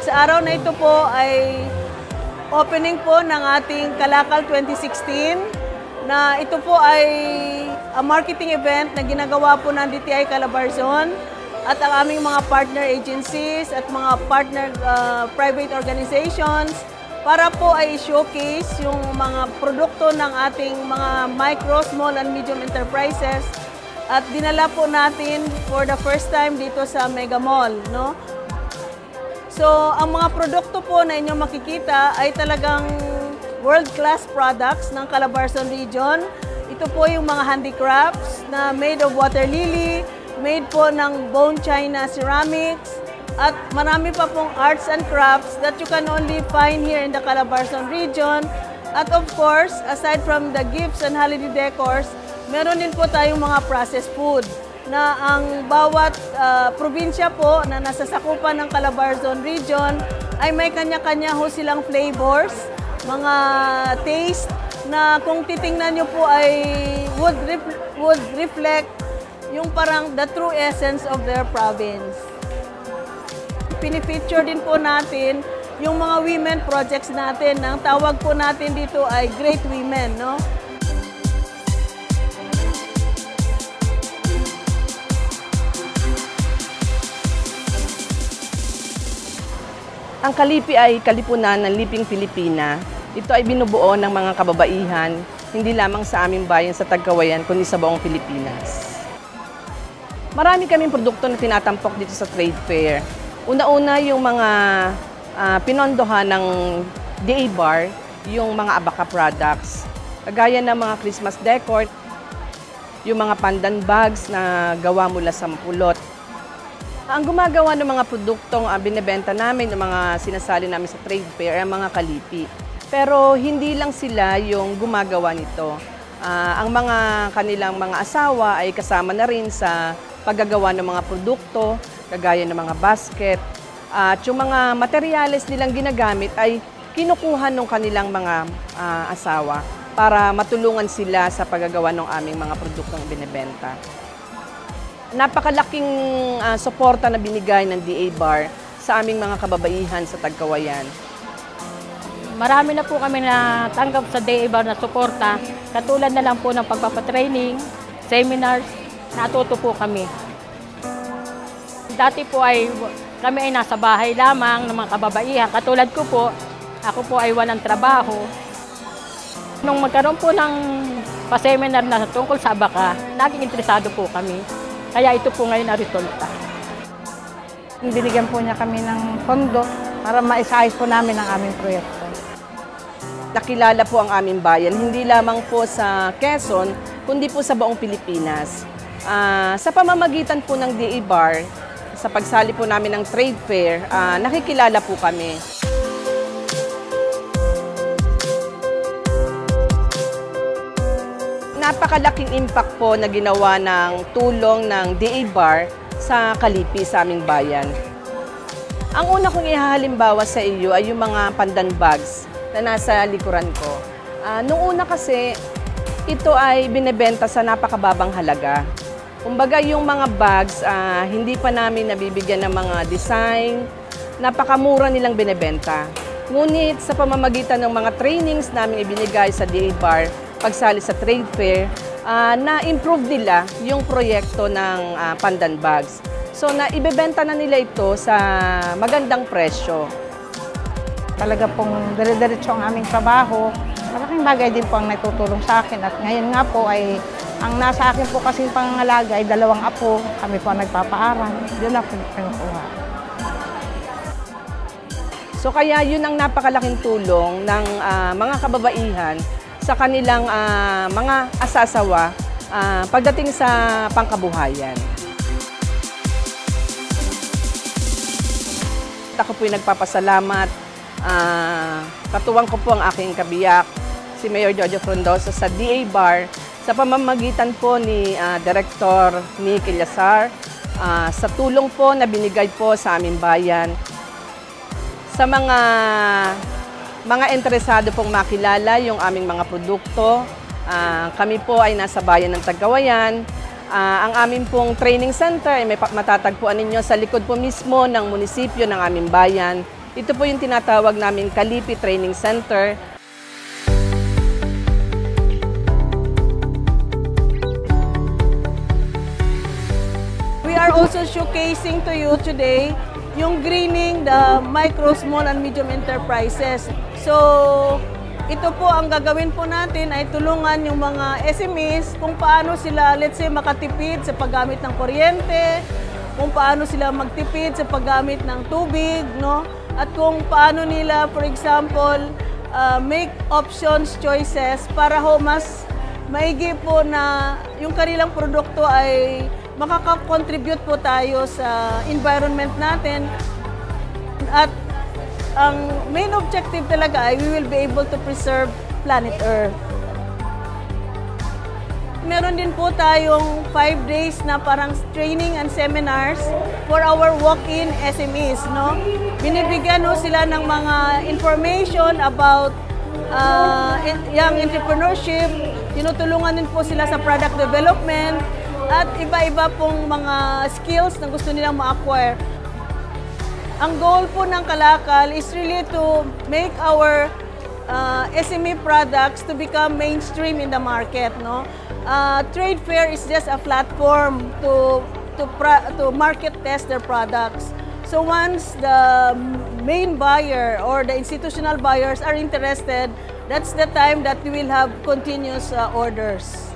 Sa araw na ito po ay opening po ng ating Kalakal 2016 na ito po ay a marketing event na ginagawa po ng DTI Calabarzon at ang aming mga partner agencies at mga partner private organizations para po ay showcase yung mga produkto ng ating mga micro, small and medium enterprises at dinala po natin for the first time dito sa Mega Mall, no? So, ang mga produkto po na inyong makikita ay talagang world-class products ng Calabarzon region. Ito po yung mga handicrafts na made of water lily, made po ng bone china ceramics, at marami pa pong arts and crafts that you can only find here in the Calabarzon region. At of course, aside from the gifts and holiday decors, meron din po tayong mga processed food na ang bawat probinsya po na nasa sakupan ng Calabarzon region ay may kanya-kanya ho silang flavors, mga taste na kung titingnan nyo po ay would reflect yung parang the true essence of their province. Pinifeature din po natin yung mga women projects natin. Ang tawag po natin dito ay Great Women, no? Ang Kalipi ay kalipunan ng Liping Pilipina. Ito ay binubuo ng mga kababaihan, hindi lamang sa aming bayan sa Tagkawayan, kundi sa buong Pilipinas. Marami kaming produkto na tinatampok dito sa trade fair. Una-una yung mga pinondohan ng DA Bar, yung mga Abaca products. Kagaya ng mga Christmas decor, yung mga pandan bags na gawa mula sa pulot. Ang gumagawa ng mga produktong binibenta namin, ng mga sinasali namin sa trade fair, ay mga Kalipi. Pero hindi lang sila yung gumagawa nito. Ang mga kanilang mga asawa ay kasama na rin sa paggagawa ng mga produkto, kagaya ng mga basket. At yung mga materyales nilang ginagamit ay kinukuha ng kanilang mga asawa para matulungan sila sa paggagawa ng aming mga produktong binibenta. Napakalaking suporta na binigay ng DA Bar sa aming mga kababaihan sa Tagkawayan. Marami na po kami natanggap sa DA Bar na suporta. Katulad na lang po ng pagpapatraining, seminars, natuto po kami. Dati po ay kami ay nasa bahay lamang ng mga kababaihan. Katulad ko po, ako po ay walang trabaho. Nung magkaroon po ng pa-seminar na tungkol sa Abaca, naging interesado po kami. Kaya ito po ngayon na resulta. Binigyan po niya kami ng pondo para maisayos po namin ang aming proyekto. Nakilala po ang aming bayan, hindi lamang po sa Quezon, kundi po sa buong Pilipinas. Sa pamamagitan po ng DA Bar, sa pagsali po namin ng trade fair, nakikilala po kami. Napakalaking impact po na ginawa ng tulong ng DA Bar sa Kalipi, sa aming bayan. Ang una kong ihahalimbawa sa iyo ay yung mga pandan bags na nasa likuran ko. Nung una kasi, ito ay binebenta sa napakababang halaga. Kumbaga yung mga bags, hindi pa namin nabibigyan ng mga design, napakamura nilang binebenta. Ngunit sa pamamagitan ng mga trainings namin ibinigay sa DA Bar, pagsali sa trade fair, na-improve nila yung proyekto ng pandan bags. So, naibebenta na nila ito sa magandang presyo. Talaga pong dire-diretso ang aming trabaho. Malaking bagay din po ang natutulong sa akin. At ngayon nga po ay, ang nasa akin po kasing pangangalaga ay 2 apo. Kami po ang nagpapaaral. Yun na po pinukuha. So, kaya yun ang napakalaking tulong ng mga kababaihan sa kanilang mga asasawa pagdating sa pangkabuhayan. Ako po'y nagpapasalamat. Katuwang ko po ang aking kabiyak, si Mayor Jojo Frondoso sa DA Bar, sa pamamagitan po ni Director Nick Ilyasar, sa tulong po na binigay po sa aming bayan, sa mga interesado pong makilala yung aming mga produkto. Kami po ay nasa bayan ng Tagkawayan. Ang aming pong training center ay matatagpuan ninyo sa likod po mismo ng munisipyo ng aming bayan. Ito po yung tinatawag namin Kalipi Training Center. We are also showcasing to you today yung greening the micro, small, and medium enterprises. So, ito po ang gagawin po natin ay tulungan yung mga SMEs kung paano sila, let's say, makatipid sa paggamit ng kuryente, kung paano sila magtipid sa paggamit ng tubig, no? At kung paano nila, for example, make options, choices para ho mas maigi po na yung kanilang produkto ay makaka-contribute po tayo sa environment natin. At ang main objective talaga ay we will be able to preserve planet Earth. Meron din po tayong 5 days na parang training and seminars for our walk-in SMEs, no? Binibigyan ho sila ng mga information about young entrepreneurship, tinutulungan din po sila sa product development, at iba-iba pong mga skills na gusto nilang ma-acquire. Ang goal po ng Kalakal is really to make our SME products to become mainstream in the market, no? Trade fair is just a platform to market test their products. So once the main buyer or the institutional buyers are interested, that's the time that we will have continuous orders.